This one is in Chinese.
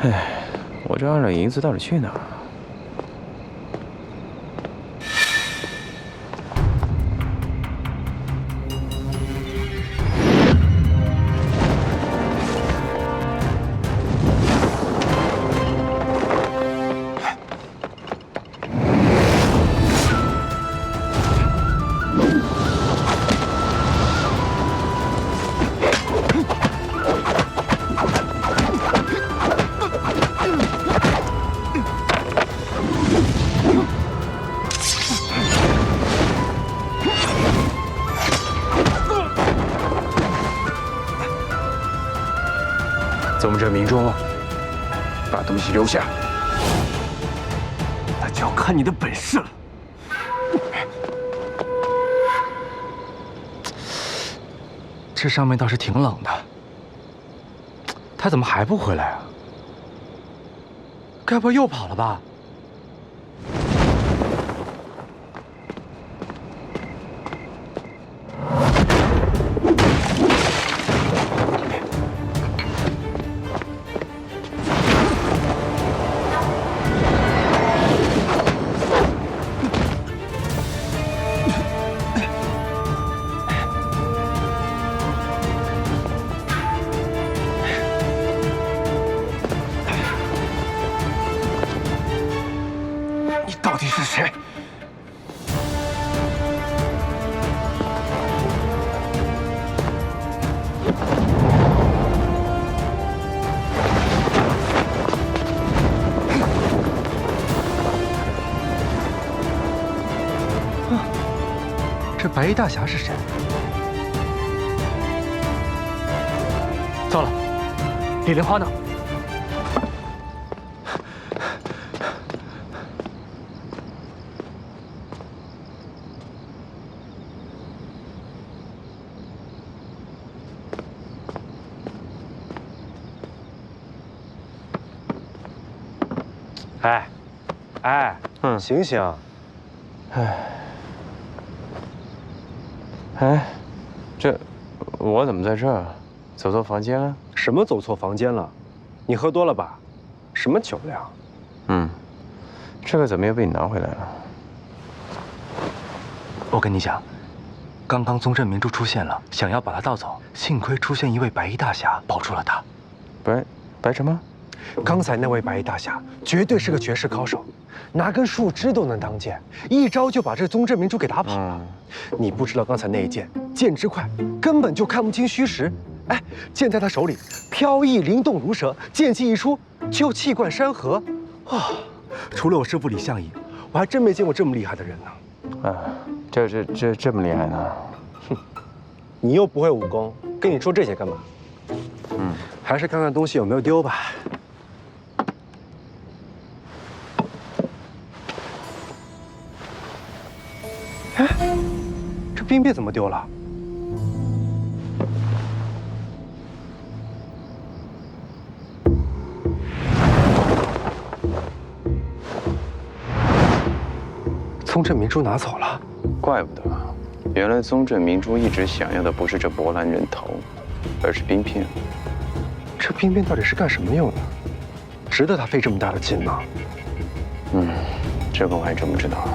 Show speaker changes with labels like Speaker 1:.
Speaker 1: 哎，我这2两银子到底去哪儿？ 宗正明珠，把东西留下。
Speaker 2: 那就要看你的本事了。
Speaker 3: 这上面倒是挺冷的，他怎么还不回来啊？该不会又跑了吧？
Speaker 2: 你到底是谁？
Speaker 3: 这白衣大侠是谁？糟了，李莲花呢？
Speaker 4: 哎，醒醒！
Speaker 1: 哎，这我怎么在这儿？走错房间了？
Speaker 4: 什么走错房间了？你喝多了吧？什么酒量？
Speaker 1: 这个怎么又被你拿回来了？
Speaker 3: 我跟你讲，刚刚宗正明珠出现了，想要把他盗走，幸亏出现一位白衣大侠保住了他。
Speaker 1: 白什么？
Speaker 4: 刚才那位白衣大侠绝对是个绝世高手，拿根树枝都能当剑，一招就把这宗正明珠给打跑了。你不知道刚才那一剑，剑之快，根本就看不清虚实。哎，剑在他手里飘逸灵动如蛇，剑气一出就气贯山河。啊，除了我师父李相夷，我还真没见过这么厉害的人呢。
Speaker 1: 啊，这么厉害呢？
Speaker 4: 哼，你又不会武功，跟你说这些干嘛？还是看看东西有没有丢吧。哎，这冰鞭怎么丢了？宗正明珠拿走了，
Speaker 1: 怪不得，原来宗正明珠一直想要的不是这博兰人头，而是冰片。
Speaker 4: 这冰鞭到底是干什么用的？值得他费这么大的劲吗？
Speaker 1: 这个我还真不知道。